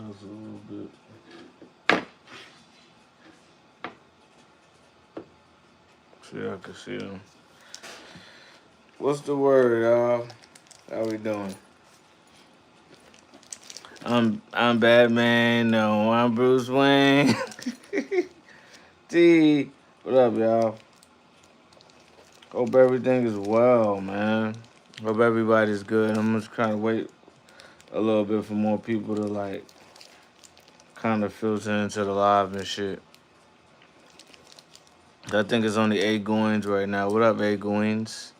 a little bit. See, I can see them. What's the word, y'all? How we doing? I'm Batman. No, I'm Bruce Wayne. T. What up, y'all? Hope everything is well, man. Hope everybody's good. I'm just trying to wait a little bit for more people to like kind of filter into the live and shit. I think it's only eight goings right now. What up, eight goings?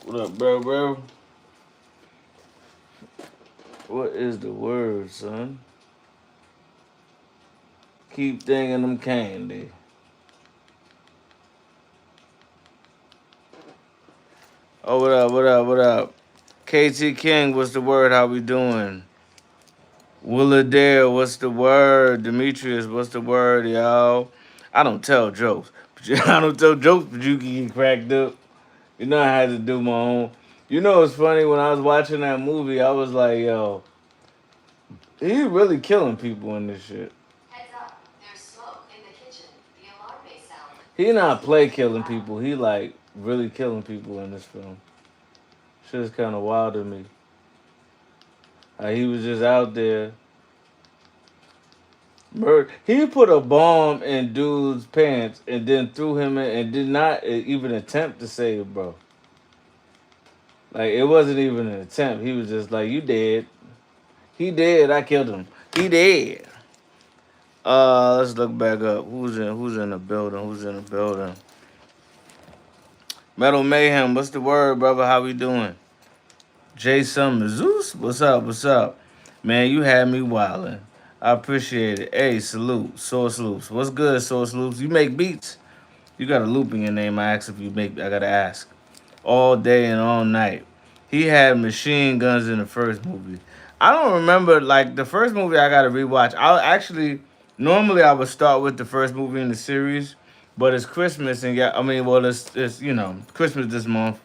What up, bro? What is the word, son? Keep thinking them candy. Oh, what up? KT King, what's the word? How we doing? Willadale, what's the word? Demetrius, what's the word, y'all? I don't tell jokes. I don't tell jokes, but you can get cracked up. You know I had to do my own. You know it's funny, when I was watching that movie, I was like, yo, he really killing people in this shit. Heads up, there's smoke in the kitchen. The alarm may sound. He not play killing people. He like really killing people in this film. Shit's kind of wild to me. He was just out there. He put a bomb in dude's pants and then threw him in and did not even attempt to save, bro. Like, it wasn't even an attempt. He was just like, you dead. He dead. I killed him. He dead. Let's look back up. Who's in the building? Who's in the building? Metal Mayhem, what's the word, brother? How we doing? Jay Summers, Zeus, what's up? Man, you had me wildin'. I appreciate it. Hey, salute, Source Loops. What's good, Source Loops? You make beats? You got a loop in your name. I asked if you make. I gotta ask. All day and all night. He had machine guns in the first movie. I don't remember like the first movie. I gotta rewatch. Normally I would start with the first movie in the series, but it's Christmas and it's Christmas this month,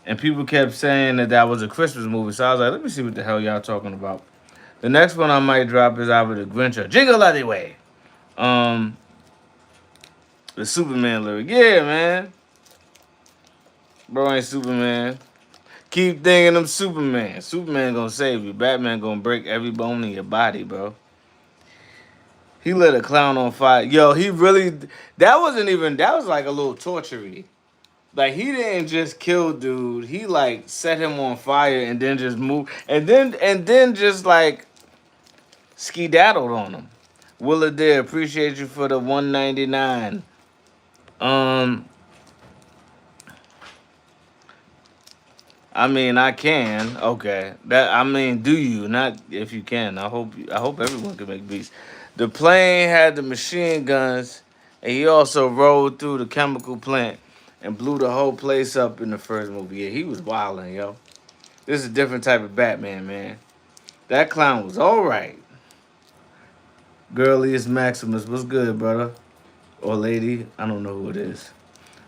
and people kept saying that was a Christmas movie. So I was like, let me see what the hell y'all talking about. The next one I might drop is either the Grinch or Jingle All the Way. Um, the Superman lyric. Yeah, man. Bro ain't Superman. Keep thinking them Superman. Superman gonna save you. Batman gonna break every bone in your body, bro. He lit a clown on fire. Yo, he really. That was like a little tortury. Like, he didn't just kill dude. He like set him on fire and then just moved and then just like skedaddled on him. Willa Dare, appreciate you for the 199. I mean, I can. Okay. Do you? Not if you can. I hope everyone can make beats. The plane had the machine guns, and he also rode through the chemical plant and blew the whole place up in the first movie. Yeah, he was wilding, yo. This is a different type of Batman, man. That clown was all right. Girliest Maximus, what's good, brother? Or lady? I don't know who it is.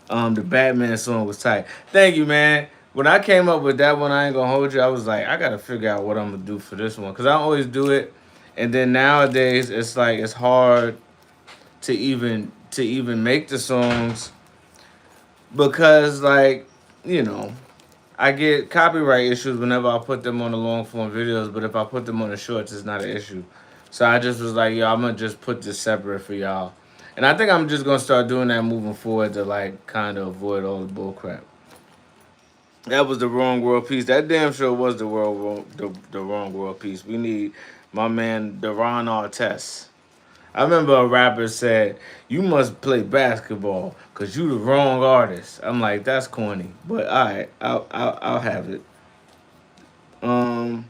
The Batman song was tight. Thank you, man. When I came up with that one, I ain't gonna hold you. I was like, I gotta figure out what I'm gonna do for this one, cause I always do it, and then nowadays it's like it's hard to even make the songs because you know I get copyright issues whenever I put them on the long form videos, but if I put them on the shorts, it's not an issue. So I just was like, yo, I'm gonna just put this separate for y'all. And I think I'm just gonna start doing that moving forward to like kind of avoid all the bull crap. That was the wrong world piece. That damn sure was the wrong world piece. We need my man Deron Artest. I remember a rapper said, "You must play basketball because you the wrong artist." I'm like, that's corny, but all right, I'll have it. Um,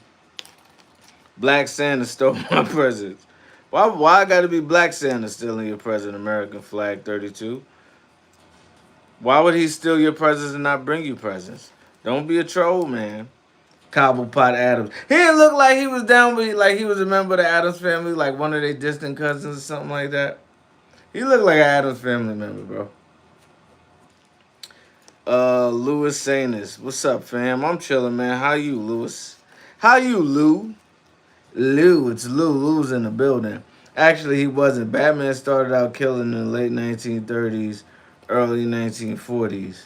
Black Santa stole my presents. Why I gotta be Black Santa stealing your present? American flag 32. Why would he steal your presents and not bring you presents? Don't be a troll, man. Cobblepot Adams. He didn't look like he was down with like he was a member of the Adams family, like one of their distant cousins or something like that. He looked like an Adams family member, bro. Louis Sanis. What's up, fam? I'm chilling, man. How you, Louis? How you, Lou? Lou, it's Lou. Lou's in the building. Actually, he wasn't. Batman started out killing in the late 1930s, early 1940s.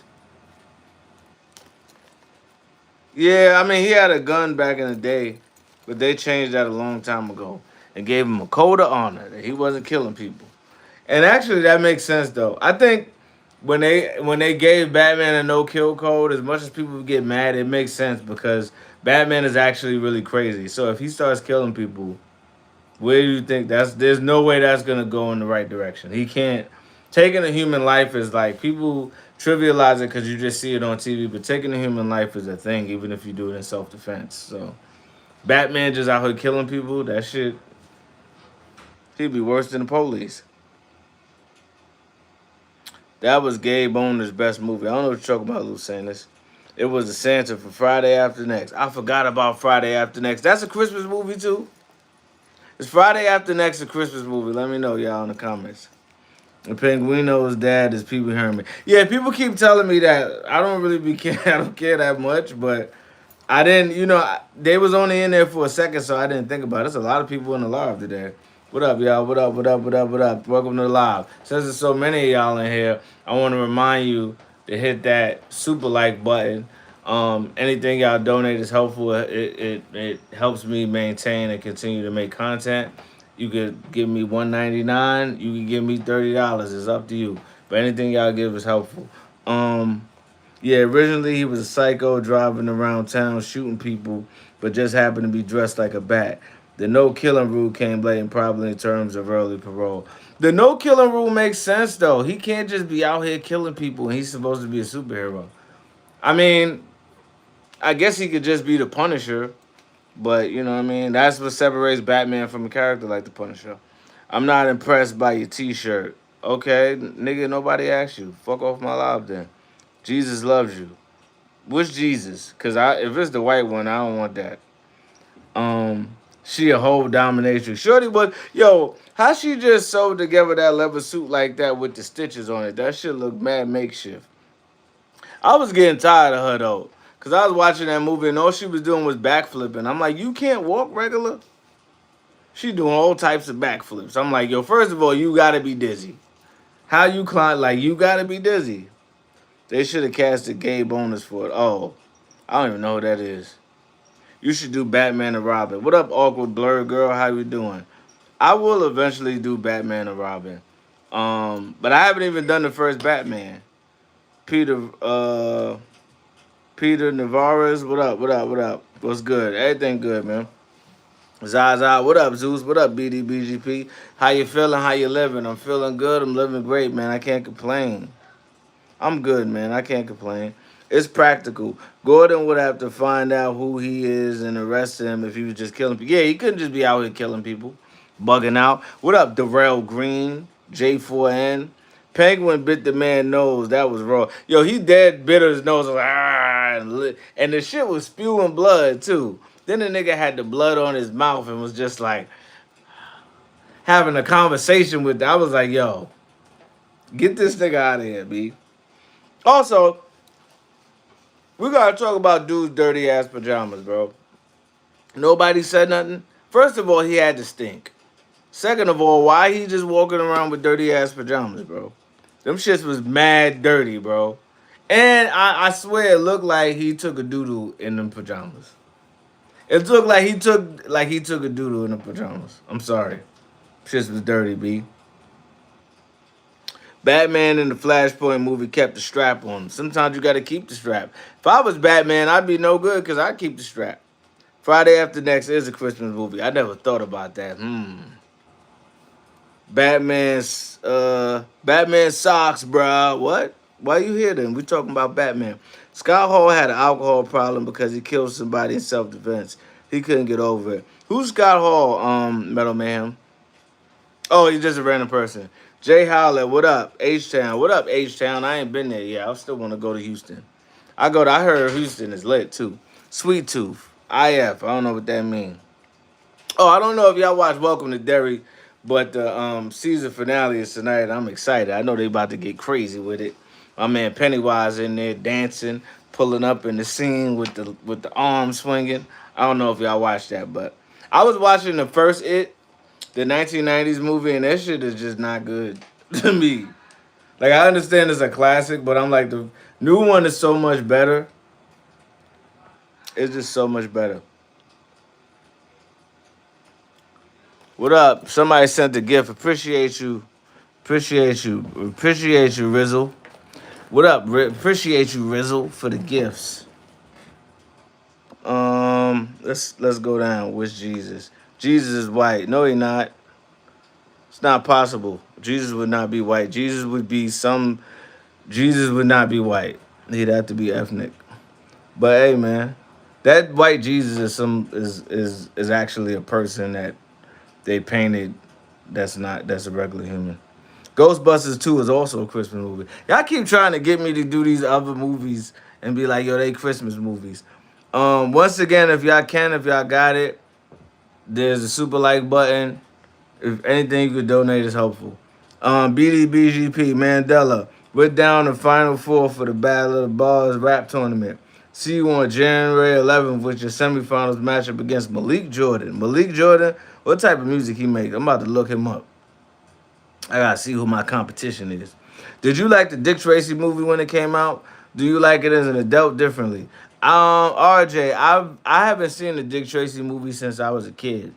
Yeah, I mean, he had a gun back in the day, but they changed that a long time ago and gave him a code of honor that he wasn't killing people. And actually, that makes sense though. I think when they gave Batman a no kill code, as much as people get mad, it makes sense because Batman is actually really crazy. So if he starts killing people, where do you think that's? There's no way that's gonna go in the right direction. He can't. Taking a human life is like people trivialize it because you just see it on TV, but taking a human life is a thing, even if you do it in self defense. So Batman just out here killing people. That shit, he'd be worse than the police. That was Gabe Owner's best movie. I don't know what you're talking about, Lucinus. It was the Santa for Friday After Next. I forgot about Friday After Next. That's a Christmas movie too. Is Friday After Next a Christmas movie? Let me know, y'all, in the comments. And Penguino's dad is Pee Wee Herman. Yeah, people keep telling me that. I don't really be care. I don't care that much, but I didn't. They was only in there for a second, so I didn't think about it. There's a lot of people in the live today. What up, y'all? What up? What up? What up? What up? Welcome to the live. Since there's so many of y'all in here, I want to remind you to hit that super like button. Anything y'all donate is helpful. It helps me maintain and continue to make content. You could give me $1.99. You can give me $30. It's up to you. But anything y'all give is helpful. Um, yeah, originally he was a psycho driving around town shooting people, but just happened to be dressed like a bat. The no killing rule came late and probably in terms of early parole. The no killing rule makes sense though. He can't just be out here killing people and he's supposed to be a superhero. I mean, I guess he could just be the Punisher, but you know what I mean? That's what separates Batman from a character like the Punisher. I'm not impressed by your t shirt. Okay, nigga, nobody asked you. Fuck off my live then. Jesus loves you. Which Jesus? Cause if it's the white one, I don't want that. She a whole dominatrix. Shorty was how she just sewed together that leather suit like that with the stitches on it. That shit look mad makeshift. I was getting tired of her though. Cause I was watching that movie and all she was doing was backflipping. I'm like, you can't walk regular? She doing all types of backflips. I'm like, yo, first of all, you gotta be dizzy. How you climb like you gotta be dizzy. They should have casted gay bonus for it. Oh, I don't even know who that is. You should do Batman and Robin. What up, awkward blur girl? How you doing? I will eventually do Batman and Robin. But I haven't even done the first Batman. Peter Peter Navarez, what up? What up? What up? What's good? Everything good, man. Zaza, what up, Zeus? What up, BDBGP? How you feeling? How you living? I'm feeling good. I'm living great, man. I can't complain. I'm good, man. I can't complain. It's practical. Gordon would have to find out who he is and arrest him if he was just killing people. Yeah, he couldn't just be out here killing people, bugging out. What up, Darrell Green, J4N? Penguin bit the man nose. That was raw. Yo, he dead bit his nose. Like, ah, and the shit was spewing blood, too. Then the nigga had the blood on his mouth and was just like having a conversation with. I was like, yo, get this nigga out of here, B. Also, we gotta talk about dude's dirty ass pajamas, bro. Nobody said nothing. First of all, he had to stink. Second of all, why he just walking around with dirty ass pajamas, bro? Them shits was mad dirty, bro. And I swear it looked like he took a doodle in them pajamas. It looked like he took a doodle in the pajamas. I'm sorry. Shits was dirty, B. Batman in the Flashpoint movie kept the strap on him. Sometimes you gotta keep the strap. If I was Batman, I'd be no good because I'd keep the strap. Friday After Next is a Christmas movie. I never thought about that. Batman socks, bruh. What? Why you here then? We talking about Batman. Scott Hall had an alcohol problem because he killed somebody in self-defense. He couldn't get over it. Who's Scott Hall, Metal Man? Oh, he's just a random person. Jay Howlett, what up? H-Town. What up, H-Town? I ain't been there yet. I still want to go to Houston. I heard Houston is lit too. Sweet Tooth. IF. I don't know what that means. Oh, I don't know if y'all watch Welcome to Derry, but the season finale is tonight. I'm excited. I know they about to get crazy with it. My man Pennywise in there dancing, pulling up in the scene with the arm swinging. I don't know if y'all watch that, but I was watching the first the 1990s movie, and that shit is just not good to me. Like I understand it's a classic, but I'm like the new one is so much better. It's just so much better. What up? Somebody sent a gift. Appreciate you. Appreciate you. Appreciate you, Rizzle. What up? Appreciate you, Rizzle, for the gifts. Let's go down. Which Jesus? Jesus is white. No, he not. It's not possible. Jesus would not be white. Jesus would be some. Jesus would not be white. He'd have to be ethnic. But hey, man, that white Jesus is actually a person that they painted. That's a regular human. Ghostbusters 2 is also a Christmas movie. Y'all keep trying to get me to do these other movies and be like, yo, they Christmas movies. Once again, if y'all got it, there's a super like button. If anything you could donate is helpful. BDBGP Mandela. We're down to Final Four for the Battle of the Bars rap tournament. See you on January 11th with your semifinals matchup against Malik Jordan. Malik Jordan, what type of music he makes? I'm about to look him up. I gotta see who my competition is. Did you like the Dick Tracy movie when it came out? Do you like it as an adult differently? RJ, I haven't seen the Dick Tracy movie since I was a kid.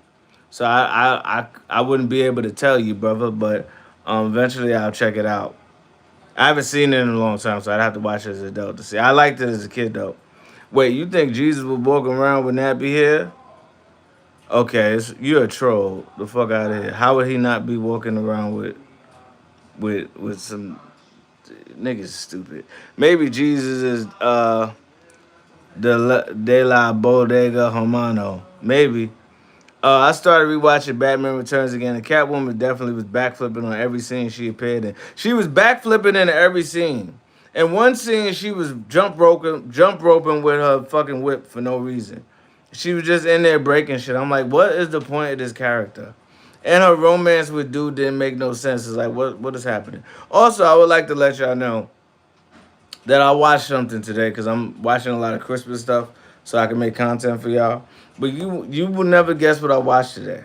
So I wouldn't be able to tell you, brother, but eventually I'll check it out. I haven't seen it in a long time, so I'd have to watch it as an adult to see. I liked it as a kid though. Wait, you think Jesus was walking around with nappy hair? Okay, you're a troll. The fuck out of here. How would he not be walking around with some niggas stupid? Maybe Jesus is de la Bodega Humano. Maybe. I started rewatching Batman Returns again, and Catwoman definitely was backflipping on every scene she appeared in. She was backflipping in every scene. In one scene, she was jump roping with her fucking whip for no reason. She was just in there breaking shit. I'm like, what is the point of this character? And her romance with dude didn't make no sense. It's like, what is happening? Also, I would like to let y'all know that I watched something today because I'm watching a lot of Christmas stuff so I can make content for y'all. But you will never guess what I watched today.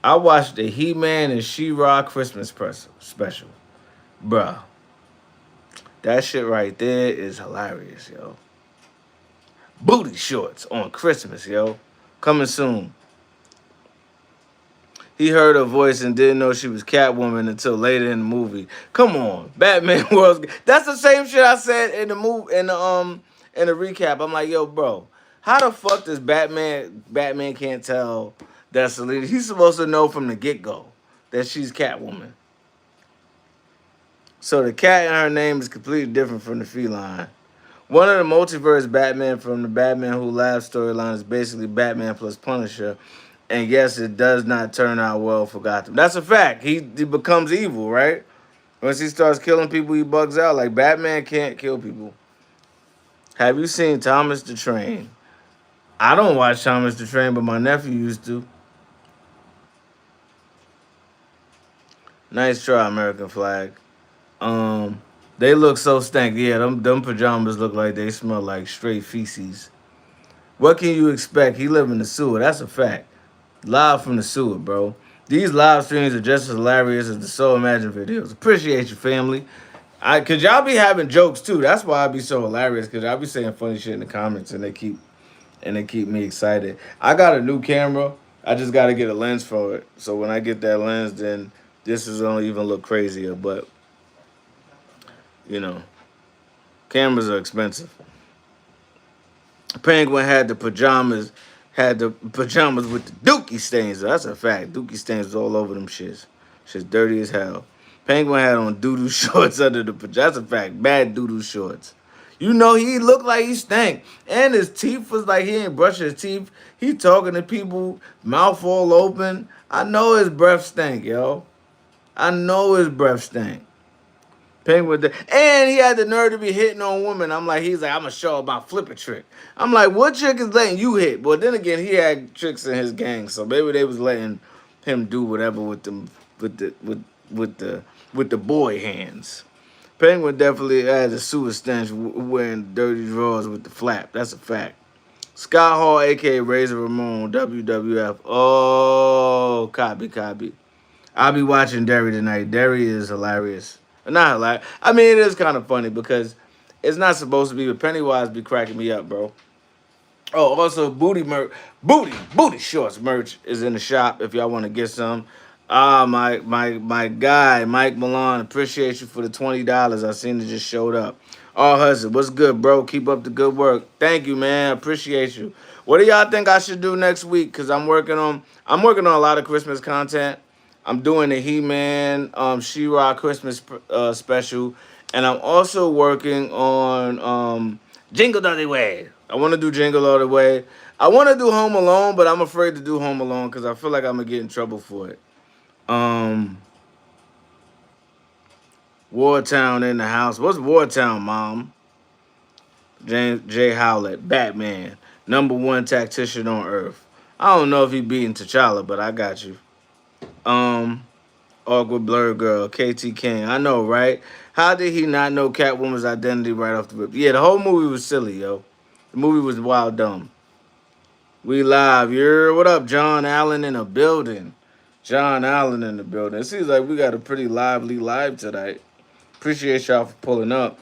I watched the He-Man and She-Ra Christmas special. Bruh. That shit right there is hilarious, yo. Booty shorts on Christmas, yo. Coming soon. He heard her voice and didn't know she was Catwoman until later in the movie. Come on, Batman World. That's the same shit I said in the in the recap. I'm like, yo, bro, how the fuck does Batman can't tell that's Selena? He's supposed to know from the get-go that she's Catwoman. So the cat in her name is completely different from the feline. One of the multiverse Batman from the Batman Who Laughs storyline is basically Batman plus Punisher. And yes, it does not turn out well for Gotham. That's a fact. He becomes evil, right? Once he starts killing people, he bugs out. Like, Batman can't kill people. Have you seen Thomas the Train? I don't watch Thomas the Train, but my nephew used to. Nice try, American flag. They look so stank. Yeah, them pajamas look like they smell like straight feces. What can you expect? He live in the sewer. That's a fact. Live from the sewer, bro. These live streams are just as hilarious as the Soul Imagine videos. Appreciate you, family. Cause y'all be having jokes too. That's why I be so hilarious. Cause y'all be saying funny shit in the comments, and they keep me excited. I got a new camera. I just got to get a lens for it. So when I get that lens, then this is gonna even look crazier. But you know, cameras are expensive. Penguin had the pajamas with the dookie stains. That's a fact. Dookie stains all over them shits. Shit's dirty as hell. Penguin had on doo-doo shorts under the pajamas. That's a fact. Bad doo-doo shorts. You know, he looked like he stank. And his teeth was like he ain't brushing his teeth. He talking to people, mouth all open. I know his breath stank, yo. I know his breath stank. Penguin, and he had the nerve to be hitting on women. He's like, I'm gonna show about flip a trick. I'm like, what trick is letting you hit? But then again, he had tricks in his gang, so maybe they was letting him do whatever with them, with the boy hands. Penguin definitely has a sewer stench wearing dirty drawers with the flap. That's a fact. Scott Hall, aka Razor Ramon, WWF. Oh, copy. I'll be watching Derry tonight. Derry is hilarious. Not hilarious. I mean, it is kind of funny because it's not supposed to be, but Pennywise be cracking me up, bro. Oh, also booty shorts merch is in the shop if y'all want to get some. Ah, my guy, Mike Milan, appreciate you for the $20. I seen it just showed up. Oh, Hudson, what's good, bro? Keep up the good work. Thank you, man. Appreciate you. What do y'all think I should do next week? Cause I'm working on a lot of Christmas content. I'm doing the He-Man, She-Ra Christmas special, and I'm also working on Jingle All the Way. I want to do Jingle All the Way. I want to do Home Alone, but I'm afraid to do Home Alone because I feel like I'm gonna get in trouble for it. Um, Wartown in the house. What's Wartown, Mom? James J. Howlett, Batman, number one tactician on Earth. I don't know if he beating T'Challa, but I got you. Um, Awkward Blur Girl, KT King. I know, right? How did he not know Catwoman's identity right off the rip? Yeah, the whole movie was silly, yo. The movie was wild dumb. We live. You're what up, John Allen in the building. John Allen in the building. It seems like we got a pretty lively live tonight. Appreciate y'all for pulling up.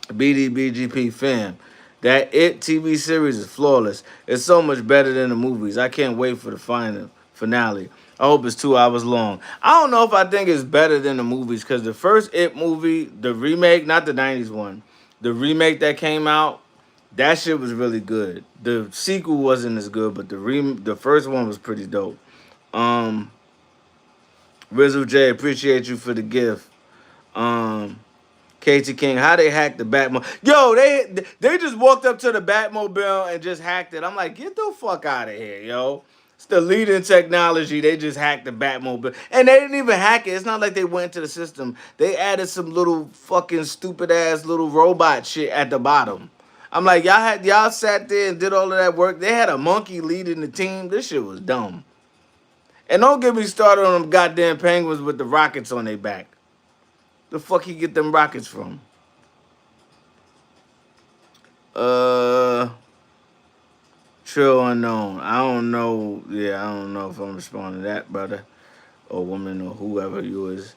BDBGP fam. That It TV series is flawless. It's so much better than the movies. I can't wait for the final finale. I hope it's 2 hours long. I don't know if I think it's better than the movies because the first It movie, the remake, not the 90s one, the remake that came out, that shit was really good. The sequel wasn't as good, but the first one was pretty dope. Um, Rizzle J, appreciate you for the gift. Um, KT King, how they hacked the Batmobile? Yo, they just walked up to the Batmobile and just hacked it. I'm like, get the fuck out of here, yo. It's the leading technology. They just hacked the Batmobile, and they didn't even hack it. It's not like they went to the system. They added some little fucking stupid ass little robot shit at the bottom. I'm like, y'all sat there and did all of that work. They had a monkey leading the team. This shit was dumb. And don't get me started on them goddamn penguins with the rockets on their back. The fuck he get them rockets from? Uh, Trill unknown. I don't know. Yeah, I don't know if I'm responding to that, brother or woman or whoever you is.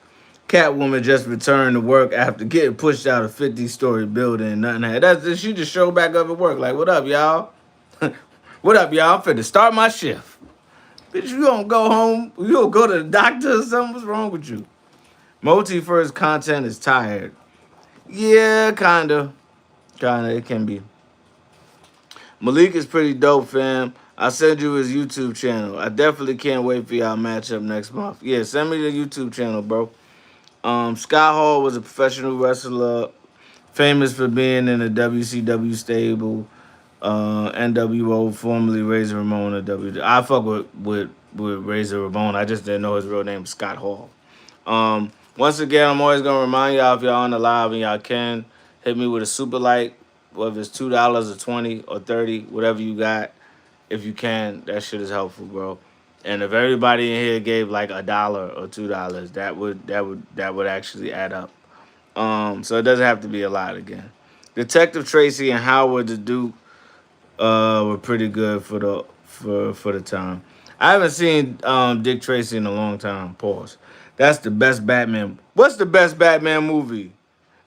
Catwoman just returned to work after getting pushed out a 50-story building and nothing happened. She just showed back up at work. Like, what up, y'all? What up, y'all? I'm finna start my shift. Bitch, you don't go home. You don't go to the doctor or something? What's wrong with you? Multiverse content is tired. Yeah, kinda. Kinda, it can be. Malik is pretty dope, fam. I'll send you his YouTube channel. I definitely can't wait for y'all matchup next month. Yeah, send me the YouTube channel, bro. Scott Hall was a professional wrestler, famous for being in the WCW stable, NWO, formerly Razor Ramon, or I fuck with Razor Ramon. I just didn't know his real name, Scott Hall. Once again, I'm always gonna remind y'all if y'all on the live and y'all can hit me with a super like, whether it's $2 or 20 or 30, whatever you got. If you can, that shit is helpful, bro. And if everybody in here gave like $1 or $2, that would actually add up. So it doesn't have to be a lot again. Detective Tracy and Howard the Duke were pretty good for the time. I haven't seen Dick Tracy in a long time. Pause. That's the best Batman. What's the best Batman movie?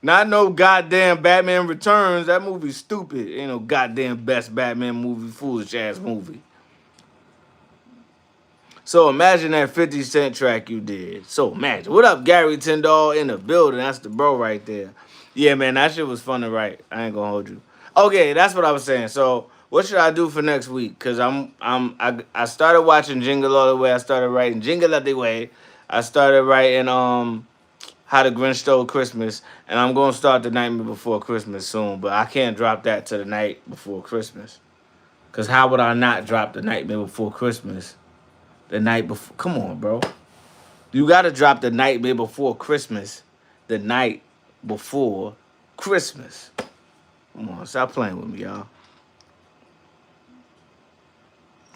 Not no goddamn Batman Returns. That movie's stupid. Ain't no goddamn best Batman movie. Foolish ass movie. So imagine that 50 Cent track you did. So imagine. What up, Gary Tyndall in the building? That's the bro right there. Yeah, man, that shit was fun to write. I ain't gonna hold you. Okay, that's what I was saying. So what should I do for next week? Cause I started watching Jingle All the Way. I started writing Jingle All the Way. I started writing How the Grinch Stole Christmas, and I'm gonna start The Nightmare Before Christmas soon. But I can't drop that to the night before Christmas. Cause how would I not drop The Nightmare Before Christmas? The night before. Come on, bro. You gotta drop The Nightmare Before Christmas. The night before Christmas. Come on, stop playing with me, y'all.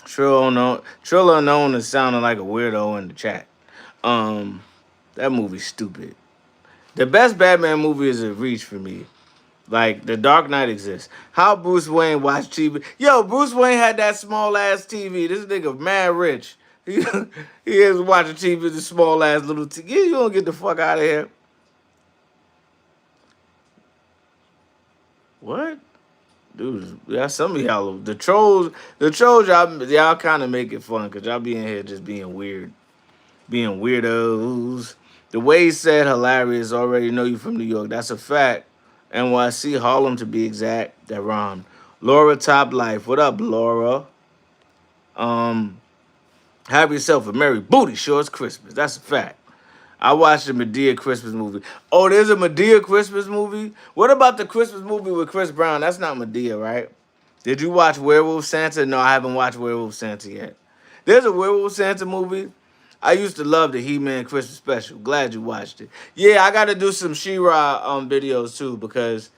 Trill Unknown is sounding like a weirdo in the chat. That movie's stupid. The best Batman movie is a reach for me. Like the Dark Knight exists. How Bruce Wayne watched TV? Yo, Bruce Wayne had that small ass TV. This nigga mad rich. He, he is watching TV with the small ass little TV. You don't get the fuck out of here. What? Dude, yeah, some of y'all, the trolls, y'all kind of make it fun because y'all be in here just being weird, being weirdos. The way he said hilarious, already know you from New York. That's a fact. NYC, Harlem to be exact. That rhymed. Laura Top Life. What up, Laura? Um, have yourself a merry booty shorts Christmas. That's a fact. I watched the Medea Christmas movie. Oh, there's a Medea Christmas movie? What about the Christmas movie with Chris Brown? That's not Medea, right? Did you watch Werewolf Santa? No, I haven't watched Werewolf Santa yet. There's a Werewolf Santa movie. I used to love the He-Man Christmas special. Glad you watched it. Yeah, I got to do some She-Ra videos too because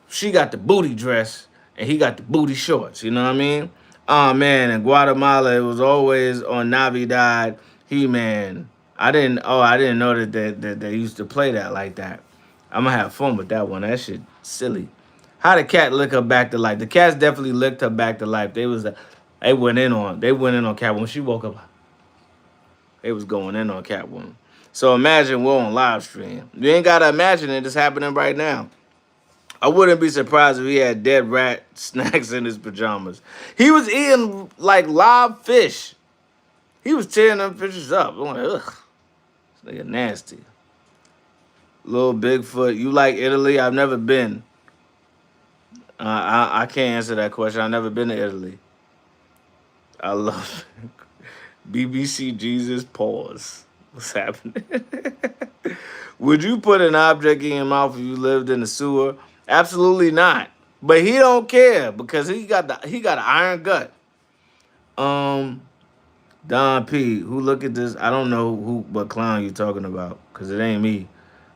she got the booty dress and he got the booty shorts. You know what I mean? Oh man, in Guatemala it was always on Navidad. He-Man. I didn't know that they used to play that like that. I'm gonna have fun with that one. That shit silly. How the cat lick her back to life? The cats definitely licked her back to life. They went in on Cat when she woke up. They was going in on Catwoman. So imagine we're on live stream. You ain't gotta imagine it. It's happening right now. I wouldn't be surprised if he had dead rat snacks in his pajamas. He was eating like live fish. He was tearing them fishes up. I'm like, ugh, this nigga nasty. Little Bigfoot. You like Italy? I've never been. I can't answer that question. I've never been to Italy. I love BBC Jesus. Pause. What's happening? Would you put an object in your mouth if you lived in the sewer? Absolutely not. But he don't care because he got an iron gut. Um, Don P. Who look at this? I don't know what clown you talking about because it ain't me.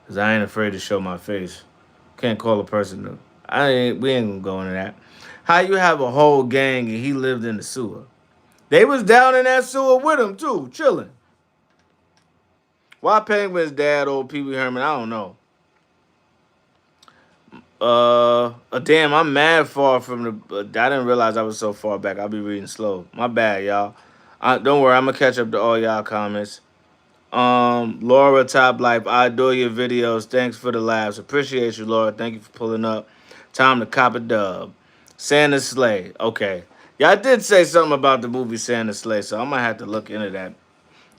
Because I ain't afraid to show my face. Can't call a person to. We ain't gonna go into that. How you have a whole gang and he lived in the sewer? They was down in that sewer with him too, chilling. Why Penguin's dad, old Pee Wee Herman? I don't know. Damn, I'm mad far from the. I didn't realize I was so far back. I'll be reading slow. My bad, y'all. Don't worry, I'm gonna catch up to all y'all comments. Laura Top Life, I adore your videos. Thanks for the laughs. Appreciate you, Laura. Thank you for pulling up. Time to cop a dub. Santa Slay. Okay. Yeah, I did say something about the movie Santa Slay, so I might have to look into that.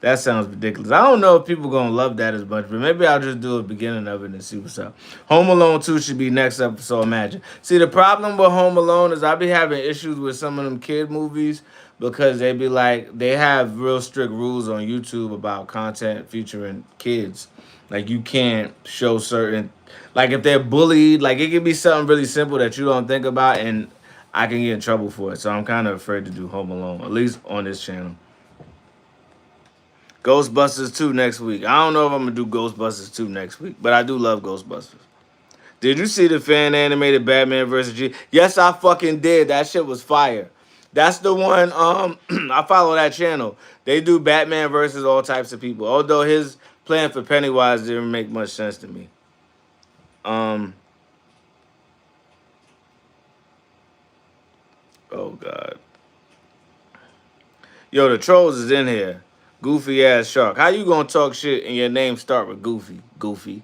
That sounds ridiculous. I don't know if people gonna love that as much, but maybe I'll just do a beginning of it and see what's up. Home Alone 2 should be next episode, imagine. See, the problem with Home Alone is I be having issues with some of them kid movies because they be like, they have real strict rules on YouTube about content featuring kids. Like, you can't show certain, like, if they're bullied, like, it could be something really simple that you don't think about, and I can get in trouble for it. So I'm kind of afraid to do Home Alone, at least on this channel. Ghostbusters 2 next week. I don't know if I'm going to do Ghostbusters 2 next week, but I do love Ghostbusters. Did you see the fan animated Batman vs. G? Yes, I fucking did. That shit was fire. That's the one, I follow that channel. They do Batman versus all types of people. Although his plan for Pennywise didn't make much sense to me. Oh, God. Yo, the trolls is in here. Goofy ass shark. How you gonna talk shit and your name start with Goofy? Goofy.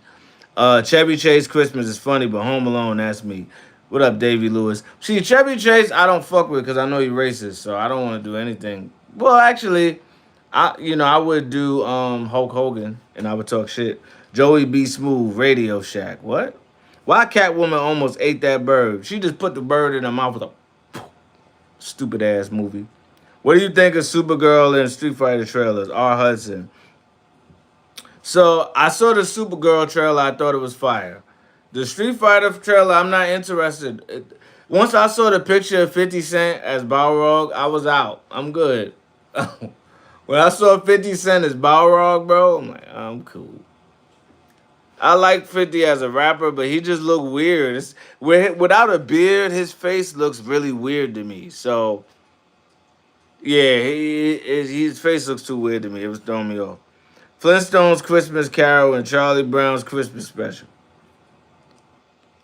Chevy Chase Christmas is funny, but Home Alone, that's me. What up, Davy Lewis? See, Chevy Chase, I don't fuck with because I know he racist, so I don't want to do anything. Well, actually, I would do Hulk Hogan and I would talk shit. Joey B. Smooth, Radio Shack. What? Why Catwoman almost ate that bird? She just put the bird in her mouth with a stupid ass movie. What do you think of Supergirl and Street Fighter trailers? R. Hudson. So I saw the Supergirl trailer. I thought it was fire. The Street Fighter trailer, I'm not interested. Once I saw the picture of 50 Cent as Balrog, I was out. I'm good. When I saw 50 Cent as Balrog, bro, I'm like, I'm cool. I like 50 as a rapper, but he just looked weird. Without a beard, his face looks really weird to me. So, yeah, his face looks too weird to me. It was throwing me off. Flintstones Christmas Carol and Charlie Brown's Christmas Special.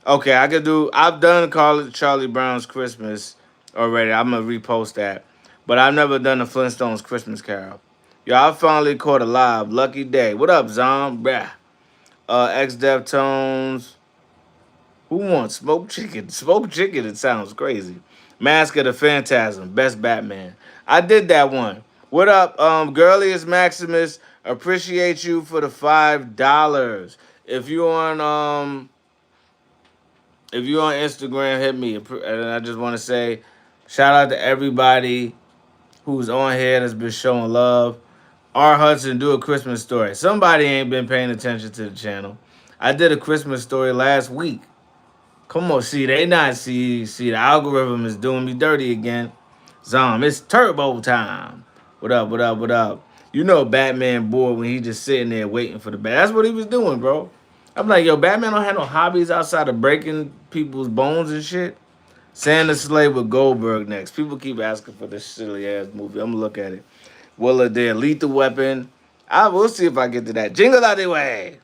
Okay, I could do. I've done Charlie Brown's Christmas already. I'm gonna repost that, but I've never done the Flintstones Christmas Carol. Yo, I finally caught a live. Lucky day. What up, Zom? Bruh. X Deftones. Who wants smoked chicken? Smoked chicken. It sounds crazy. Mask of the Phantasm. Best Batman. I did that one. What up, Girliest Maximus? Appreciate you for the $5. If you on if you're on Instagram, hit me. And I just want to say, shout out to everybody who's on here that's been showing love. R. Hudson, do a Christmas story. Somebody ain't been paying attention to the channel. I did a Christmas story last week. Come on, see, they not see the algorithm is doing me dirty again. Zom, it's turbo time. What up, what up, what up? You know Batman bored when he just sitting there waiting for the bat. That's what he was doing, bro. I'm like, yo, Batman don't have no hobbies outside of breaking people's bones and shit. Santa Slay with Goldberg next. People keep asking for this silly ass movie. I'm gonna look at it. Willa there, Lethal Weapon. I will see if I get to that. Jingle out the way.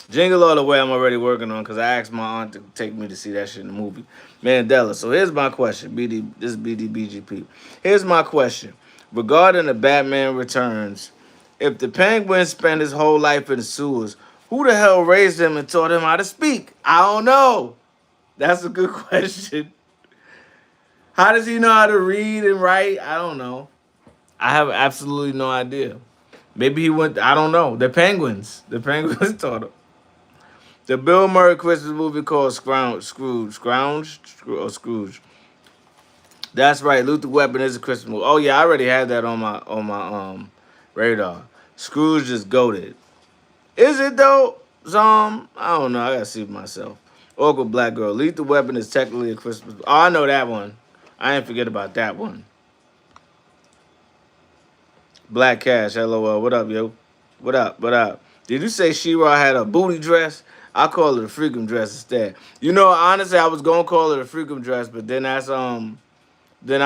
Jingle All the Way, I'm already working on because I asked my aunt to take me to see that shit in the movie. Mandela. So here's my question. This is BDBGP. Here's my question. Regarding the Batman Returns, if the Penguin spent his whole life in the sewers, who the hell raised him and taught him how to speak? I don't know. That's a good question. How does he know how to read and write? I don't know. I have absolutely no idea. Maybe he went, I don't know. The Penguins. The Penguins taught him. The Bill Murray Christmas movie called Scrooge. That's right. Luther Weapon is a Christmas movie. Oh yeah, I already had that on my radar. Scrooge is goated. Is it though? I don't know. I gotta see for myself. Oracle Black Girl. Lethal Weapon is technically a Christmas. Oh, I know that one. I ain't forget about that one. Black Cash. LOL. What up, yo? What up? What up? Did you say She-Ra had a booty dress? I call it a freakum dress instead. You know, honestly, I was gonna call it a freakum dress, but then I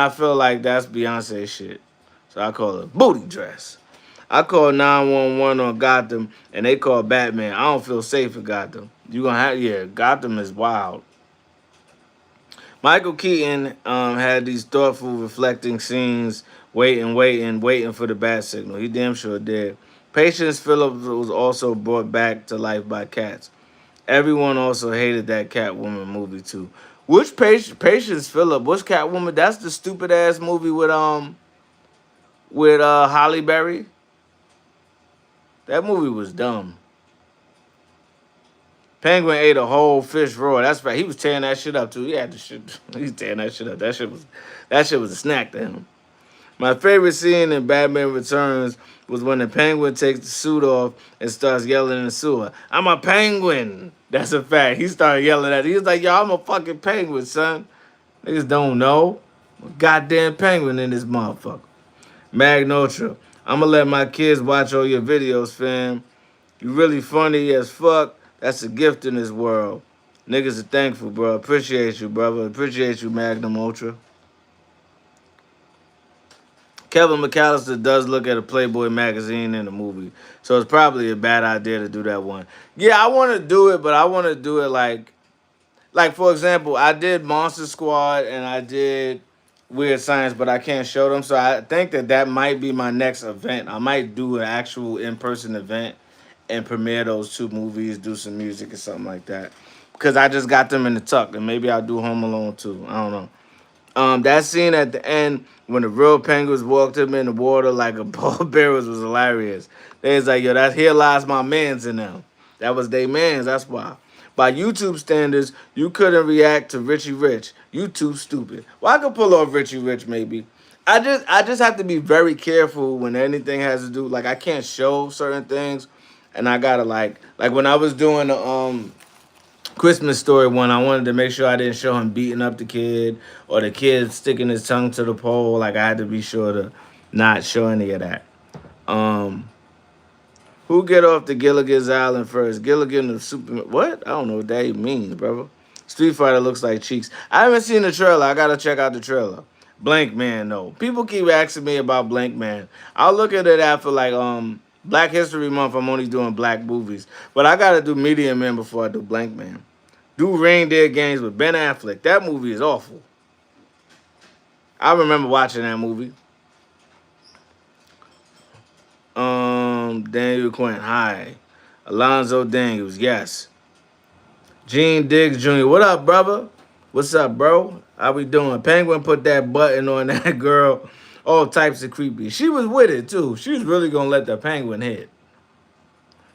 feel like that's Beyonce shit. So I call it a booty dress. I call 911 on Gotham, and they call Batman. I don't feel safe in Gotham. You gonna have Gotham is wild. Michael Keaton had these thoughtful, reflecting scenes, waiting for the bat signal. He damn sure did. Patience Phillips was also brought back to life by cats. Everyone also hated that Catwoman movie too. Which Patience Phillips? What's Catwoman? That's the stupid ass movie with Holly Berry. That movie was dumb. Penguin ate a whole fish raw. That's right. He was tearing that shit up too. He had the shit. He was tearing that shit up. That shit was a snack to him. My favorite scene in Batman Returns was when the penguin takes the suit off and starts yelling in the sewer. I'm a penguin. That's a fact. He started yelling at it. He was like, yo, I'm a fucking penguin, son. Niggas don't know. I'm a goddamn penguin in this motherfucker. Magnotra. I'm gonna let my kids watch all your videos, fam. You really funny as fuck. That's a gift in this world. Niggas are thankful, bro. Appreciate you, brother. Appreciate you, Magnum Ultra. Kevin McAllister does look at a Playboy magazine in the movie, so it's probably a bad idea to do that one. Yeah, I want to do it, but I want to do it like for example, I did Monster Squad and I did Weird Science, but I can't show them. So I think that might be my next event. I might do an actual in-person event and premiere those two movies, do some music or something like that. Because I just got them in the tuck, and maybe I'll do Home Alone too. I don't know. That scene at the end when the real penguins walked him in the water like a ball bearers was hilarious. They was like, yo, that here lies my mans in them. That was they mans, that's why. By YouTube standards, you couldn't react to Richie Rich. You too stupid. Well, I could pull off Richie Rich maybe. I just have to be very careful when anything has to do like I can't show certain things, and I gotta like when I was doing the Christmas Story one, I wanted to make sure I didn't show him beating up the kid or the kid sticking his tongue to the pole. Like I had to be sure to not show any of that. Um, who get off the Gilligan's Island first? Gilligan of Superman. What? I don't know what that even means, brother. Street Fighter looks like cheeks. I haven't seen the trailer. I gotta check out the trailer. Blank Man, no. People keep asking me about Blank Man. I'll look at it after Black History Month. I'm only doing black movies, but I gotta do Medium Man before I do Blank Man. Do Reindeer Games with Ben Affleck. That movie is awful. I remember watching that movie. Daniel Quinn, hi. Alonzo Daniels, yes. Gene Diggs Jr., what up, brother? What's up, bro? How we doing? Penguin put that button on that girl. All types of creepy. She was with it, too. She was really going to let the penguin hit.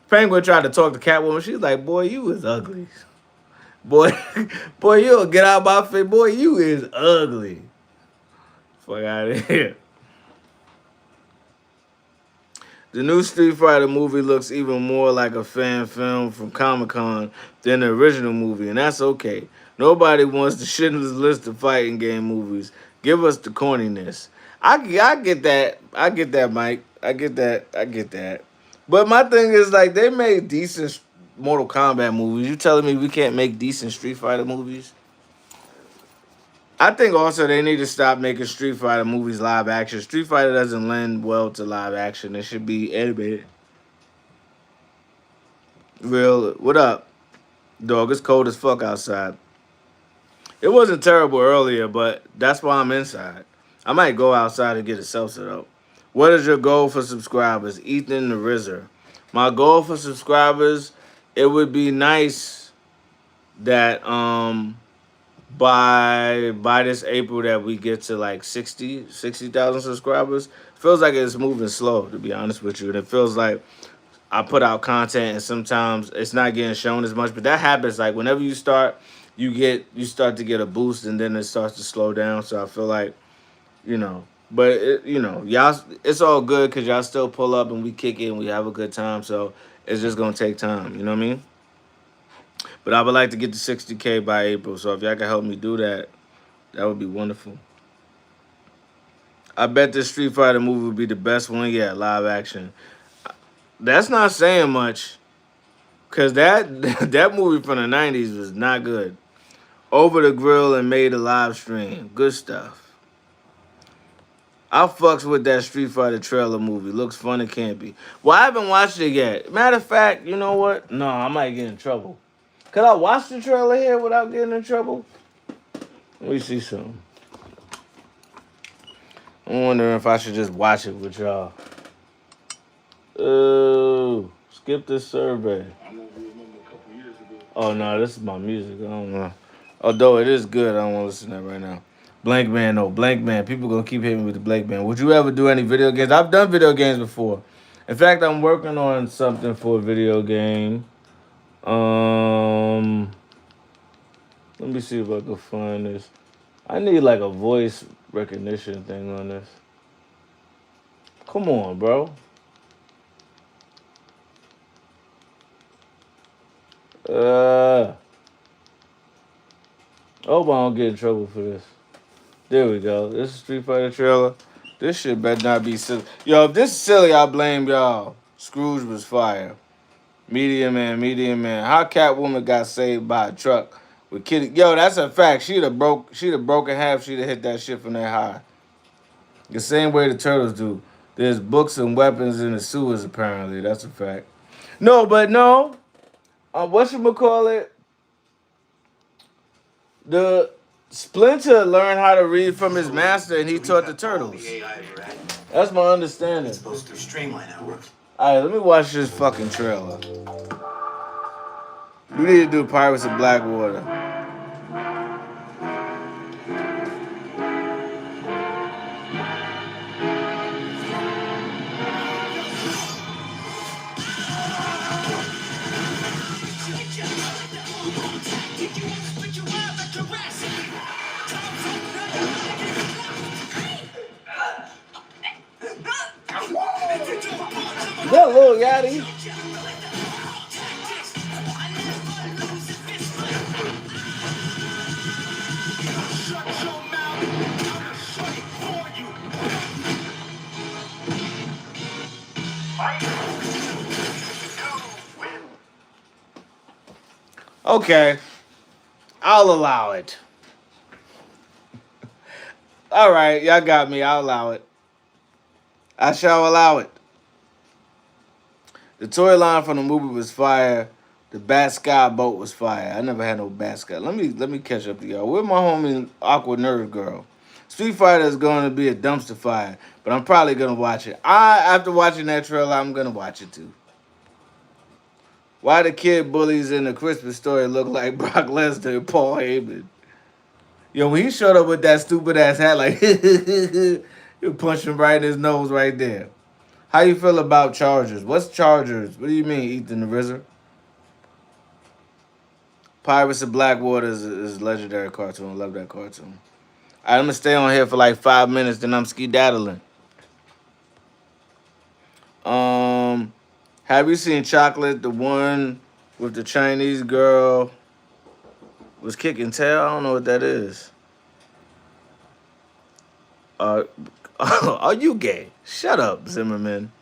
Penguin tried to talk to Catwoman. She's like, boy, you is ugly. Boy, boy, you'll get out of my face. Boy, you is ugly. Fuck out of here. The new Street Fighter movie looks even more like a fan film from Comic-Con than the original movie, and that's okay. Nobody wants the Schindler's List of fighting game movies. Give us the corniness. I get that. I get that, Mike. I get that. I get that. But my thing is, like, they made decent Mortal Kombat movies. You telling me we can't make decent Street Fighter movies? I think also they need to stop making Street Fighter movies live action. Street Fighter doesn't lend well to live action. It should be animated. Real, what up, dog? It's cold as fuck outside. It wasn't terrible earlier, but that's why I'm inside. I might go outside and get a seltzer though. What is your goal for subscribers? Ethan the Rizzer. My goal for subscribers, it would be nice that by this April that we get to like 60,000 subscribers. Feels like it's moving slow, to be honest with you. And it feels like I put out content and sometimes it's not getting shown as much. But that happens like whenever you start, you start to get a boost and then it starts to slow down. So I feel like, you know, but y'all, it's all good because y'all still pull up and we kick it and we have a good time. So it's just gonna take time. You know what I mean? But I would like to get to 60K by April. So if y'all can help me do that, that would be wonderful. I bet this Street Fighter movie would be the best one yet, live action. That's not saying much, cause that that movie from the '90s was not good. Over the Grill and made a live stream. Good stuff. I fucks with that Street Fighter trailer movie. Looks fun and campy. Well, I haven't watched it yet. Matter of fact, you know what? No, I might get in trouble. Could I watch the trailer here without getting in trouble? Let me see something. I'm wondering if I should just watch it with y'all. Oh, skip this survey. Oh no, this is my music. I don't know. Although it is good, I don't want to listen to that right now. Blank Man, no, Blank Man. People gonna keep hitting me with the Blank Man. Would you ever do any video games? I've done video games before. In fact, I'm working on something for a video game. Let me see if I can find this. I need like a voice recognition thing on this. Come on, bro. I hope I don't get in trouble for this. There we go. This is Street Fighter trailer. This shit better not be silly. Yo, if this is silly, I blame y'all. Scrooge was fire. Medium Man. How Catwoman got saved by a truck with Kitty? Yo, that's a fact. She'd have broken half. She'd have hit that shit from that high. The same way the turtles do. There's books and weapons in the sewers. Apparently, that's a fact. No, but no. Whatchamacallit? The Splinter learned how to read from his master, and he taught the turtles. That's my understanding. It's supposed to streamline our work. All right, let me watch this fucking trailer. We need to do Pirates of Blackwater. Is that Lil Yachty? Okay, I'll allow it. All right, y'all got me. I'll allow it. I shall allow it. The toy line from the movie was fire, The Bat Sky boat was fire. I never had no Bat Sky. Let me catch up to y'all. Where my homie Aqua Nerd Girl? Street Fighter is going to be a dumpster fire, but I'm probably gonna watch it. After watching that trailer, I'm gonna watch it too. Why the kid bullies in the Christmas story look like Brock Lesnar and Paul Heyman? Yo, when he showed up with that stupid ass hat, like you punched him right in his nose right there. How you feel about Chargers? What's Chargers? What do you mean, Ethan the RZA? Pirates of Blackwater is a legendary cartoon. I love that cartoon. I'm gonna stay on here for like 5 minutes, then I'm skedaddling. Um, have you seen Chocolate? The one with the Chinese girl was kicking tail. I don't know what that is. Uh, are you gay? Shut up, Zimmerman.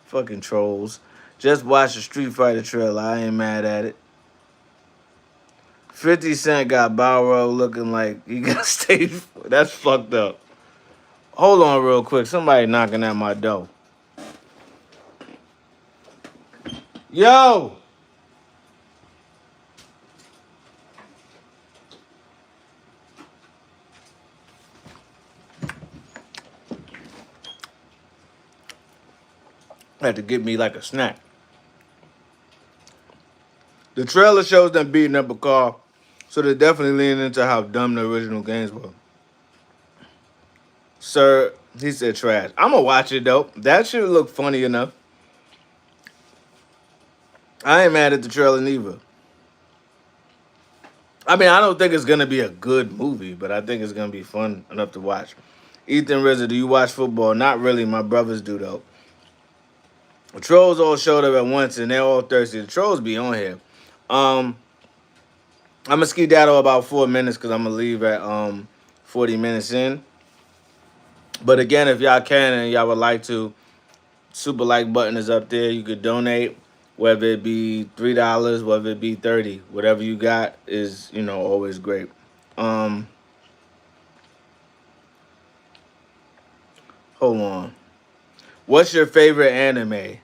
Fucking trolls. Just watch the Street Fighter trailer. I ain't mad at it. 50 Cent got Bow looking like he got stage. That's fucked up. Hold on real quick. Somebody knocking at my door. Yo! Had to get me like a snack. The trailer shows them beating up a car, so they're definitely leaning into how dumb the original games were. Sir, he said trash. I'm gonna watch it though. That should look funny enough. I ain't mad at the trailer neither. I mean, I don't think it's gonna be a good movie, but I think it's gonna be fun enough to watch. Ethan RZA, do you watch football? Not really. My brothers do though. The trolls all showed up at once, and they're all thirsty. The trolls be on here. I'm gonna skedaddle about 4 minutes because I'm gonna leave at 40 minutes in. But again, if y'all can and y'all would like to, super like button is up there. You could donate, whether it be $3, whether it be 30, whatever you got is always great. Hold on. What's your favorite anime?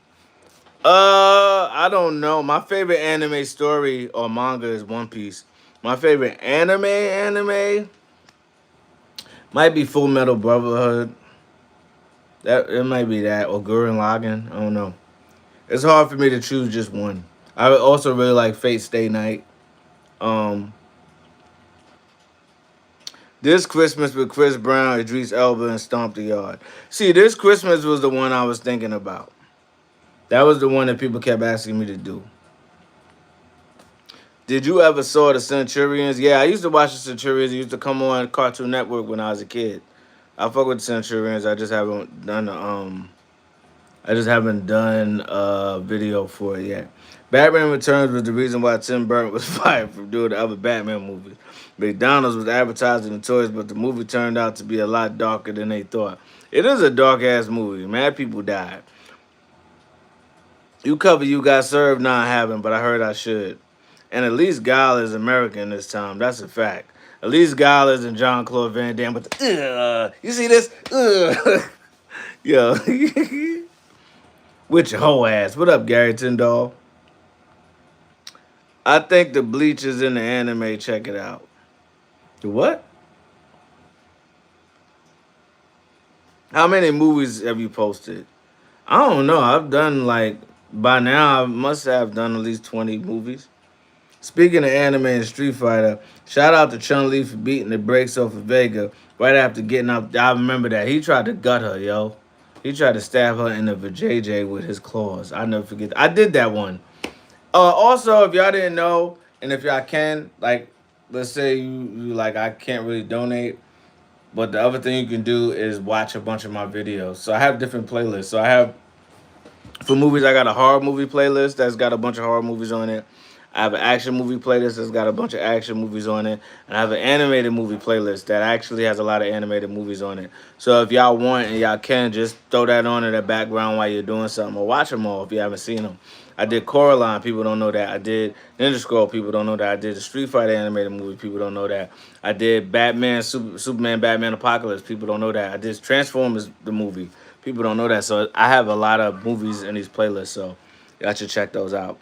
I don't know. My favorite anime story or manga is One Piece. My favorite anime might be Full Metal Brotherhood. That it might be that or Gurren Lagann. I don't know. It's hard for me to choose just one. I also really like Fate Stay Night. Um, this Christmas with Chris Brown, Idris Elba, and Stomp the Yard. See, this Christmas was the one I was thinking about. That was the one that people kept asking me to do. Did you ever saw the Centurions? Yeah, I used to watch the Centurions. It used to come on Cartoon Network when I was a kid. I fuck with the Centurions. I just haven't done a video for it yet. Batman Returns was the reason why Tim Burton was fired from doing the other Batman movies. McDonald's was advertising the toys, but the movie turned out to be a lot darker than they thought. It is a dark ass movie. Mad people died. You cover You Got Served? Nah, I haven't, but I heard I should. And at least Guile is American this time. That's a fact. At least Guile is and John Claude Van Damme. But you see this? Yo, with your whole ass. What up, Gary Tyndall? I think the Bleach is in the anime. Check it out. The what? How many movies have you posted? I don't know. I've done like by now. I must have done at least 20 movies. Speaking of anime and Street Fighter, shout out to Chun Li for beating the brakes off of Vega right after getting up. I remember that he tried to gut her, yo. He tried to stab her in the vajayjay with his claws. I never forget. I did that one. Also, if y'all didn't know, and if y'all can, like, let's say you like, I can't really donate, but the other thing you can do is watch a bunch of my videos. So I have different playlists. So I have for movies, I got a horror movie playlist that's got a bunch of horror movies on it. I have an action movie playlist that's got a bunch of action movies on it. And I have an animated movie playlist that actually has a lot of animated movies on it. So if y'all want and y'all can, just throw that on in the background while you're doing something or watch them all if you haven't seen them. I did Coraline, people don't know that. I did Ninja Scroll, people don't know that. I did the Street Fighter animated movie, people don't know that. I did Superman, Batman Apocalypse, people don't know that. I did Transformers, the movie, people don't know that. So I have a lot of movies in these playlists, so y'all should check those out.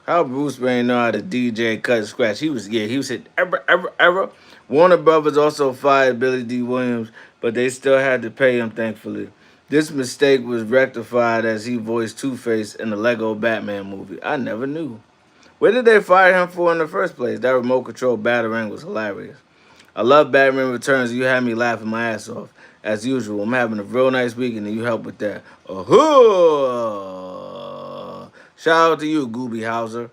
How Bruce Wayne know how to DJ cut and scratch? He was hit ever. Warner Brothers also fired Billy D. Williams, but they still had to pay him, thankfully. This mistake was rectified as he voiced Two-Face in the Lego Batman movie. I never knew. What did they fire him for in the first place? That remote control battering was hilarious. I love Batman Returns. You had me laughing my ass off. As usual, I'm having a real nice week and you help with that. Shout out to you, Gooby Hauser.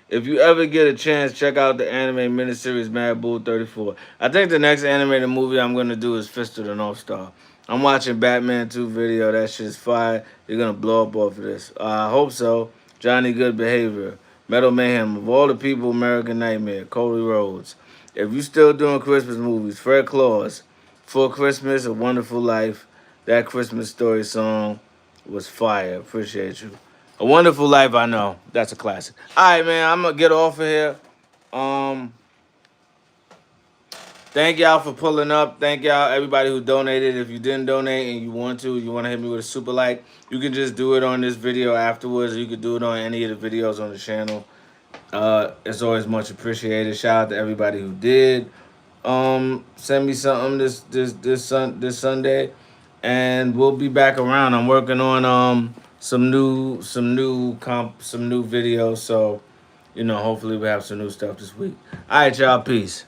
If you ever get a chance, check out the anime miniseries Mad Bull 34. I think the next animated movie I'm going to do is Fist of the North Star. I'm watching Batman 2 video. That shit's fire. You're going to blow up off of this. I hope so. Johnny Good Behavior. Metal Mayhem. Of all the people, American Nightmare. Cody Rhodes. If you still doing Christmas movies, Fred Claus. For Christmas, A Wonderful Life. That Christmas story song was fire. Appreciate you. A Wonderful Life, I know. That's a classic. All right, man, I'm going to get off of here. Thank y'all for pulling up. Thank y'all, everybody who donated. If you didn't donate and you want to hit me with a super like, you can just do it on this video afterwards. Or you could do it on any of the videos on the channel. It's always much appreciated. Shout out to everybody who did. Send me something this Sunday, and we'll be back around. I'm working on some new videos. So, hopefully we have some new stuff this week. All right, y'all. Peace.